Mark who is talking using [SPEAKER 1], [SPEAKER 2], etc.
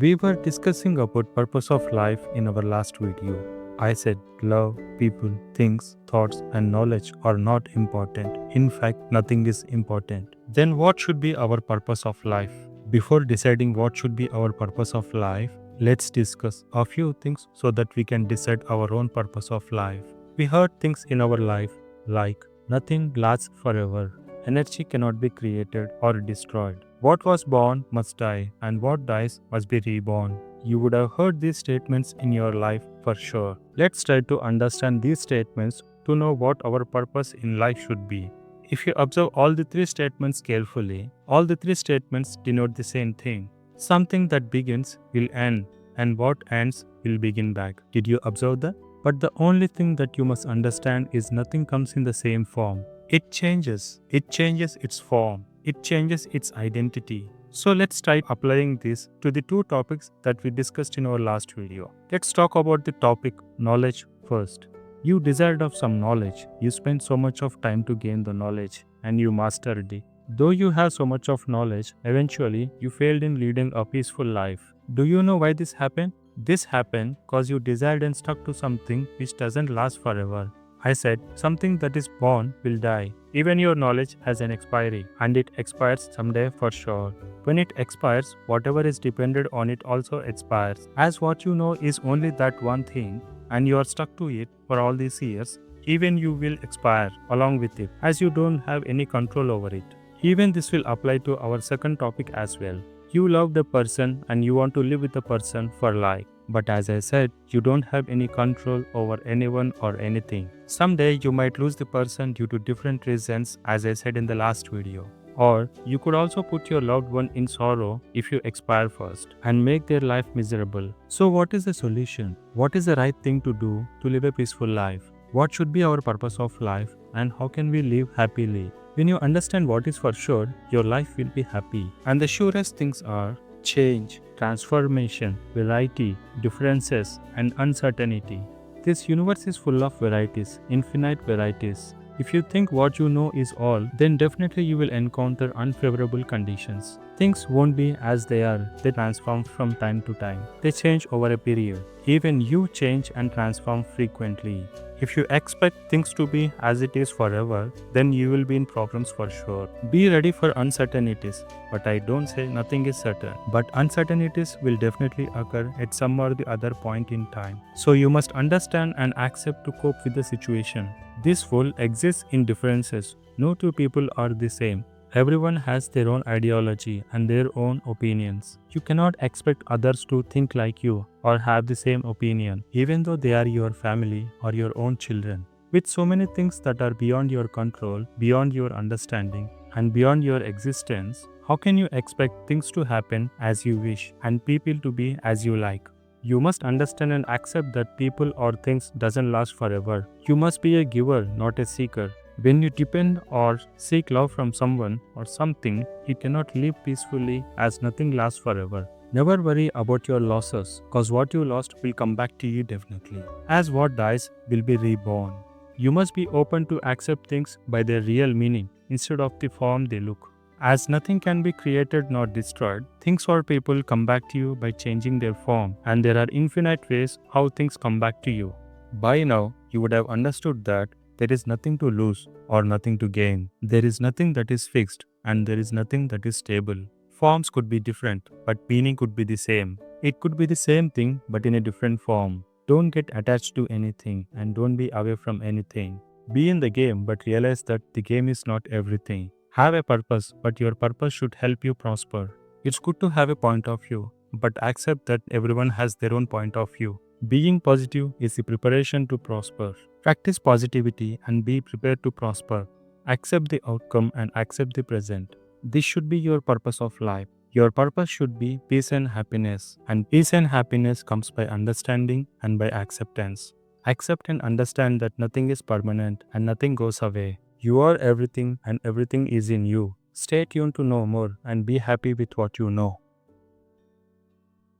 [SPEAKER 1] We were discussing about purpose of life in our last video. I said love, people, things, thoughts and knowledge are not important. In fact, nothing is important. Then what should be our purpose of life? Before deciding what should be our purpose of life, let's discuss a few things so that we can decide our own purpose of life. We heard things in our life like nothing lasts forever. Energy cannot be created or destroyed. What was born must die, and what dies must be reborn. You would have heard these statements in your life for sure. Let's try to understand these statements to know what our purpose in life should be. If you observe all the three statements carefully, all the three statements denote the same thing. Something that begins will end, and what ends will begin back. Did you observe that? But the only thing that you must understand is nothing comes in the same form. It changes its form, it changes its identity. So let's try applying this to the two topics that we discussed in our last video. Let's talk about the topic knowledge first. You desired of some knowledge, you spent so much of time to gain the knowledge and you mastered it. Though you have so much of knowledge, eventually you failed in leading a peaceful life. Do you know why this happened? This happened because you desired and stuck to something which doesn't last forever. I said, something that is born will die. Even your knowledge has an expiry, and it expires someday for sure. When it expires, whatever is dependent on it also expires. As what you know is only that one thing, and you are stuck to it for all these years, even you will expire along with it, as you don't have any control over it. Even this will apply to our second topic as well. You love the person and you want to live with the person for life. But as I said, you don't have any control over anyone or anything. Someday you might lose the person due to different reasons, as I said in the last video. Or you could also put your loved one in sorrow if you expire first and make their life miserable. So what is the solution? What is the right thing to do to live a peaceful life? What should be our purpose of life and how can we live happily? When you understand what is for sure, your life will be happy. And the surest things are change, transformation, variety, differences, and uncertainty. This universe is full of varieties, infinite varieties. If you think what you know is all, then definitely you will encounter unfavorable conditions. Things won't be as they are, they transform from time to time. They change over a period. Even you change and transform frequently. If you expect things to be as it is forever, then you will be in problems for sure. Be ready for uncertainties, but I don't say nothing is certain. But uncertainties will definitely occur at some or the other point in time. So you must understand and accept to cope with the situation. This world exists in differences. No two people are the same. Everyone has their own ideology and their own opinions. You cannot expect others to think like you or have the same opinion, even though they are your family or your own children. With so many things that are beyond your control, beyond your understanding, and beyond your existence, how can you expect things to happen as you wish and people to be as you like? You must understand and accept that people or things doesn't last forever. You must be a giver, not a seeker. When you depend or seek love from someone or something, you cannot live peacefully as nothing lasts forever. Never worry about your losses, cause what you lost will come back to you definitely. As what dies will be reborn. You must be open to accept things by their real meaning instead of the form they look. As nothing can be created nor destroyed, things or people come back to you by changing their form, and there are infinite ways how things come back to you. By now, you would have understood that there is nothing to lose or nothing to gain. There is nothing that is fixed and there is nothing that is stable. Forms could be different, but meaning could be the same. It could be the same thing but in a different form. Don't get attached to anything and don't be away from anything. Be in the game but realize that the game is not everything. Have a purpose, but your purpose should help you prosper. It's good to have a point of view, but accept that everyone has their own point of view. Being positive is the preparation to prosper. Practice positivity and be prepared to prosper. Accept the outcome and accept the present. This should be your purpose of life. Your purpose should be peace and happiness. And peace and happiness comes by understanding and by acceptance. Accept and understand that nothing is permanent and nothing goes away. You are everything and everything is in you. Stay tuned to know more and be happy with what you know.